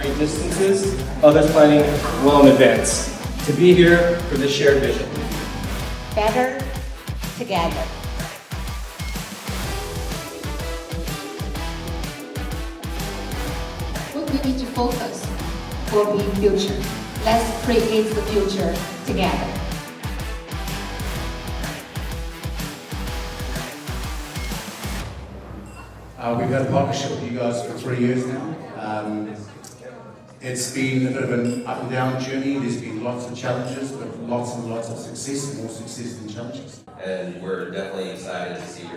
great distances, others planning well in advance. To be here for this shared vision. Better together. What we need to focus for the future. Let's create the future together. We've had a partnership with you guys for 3 years now. It's been a bit of an up and down journey. There's been lots of challenges, but lots and lots of success, more success than challenges. And we're definitely excited to see your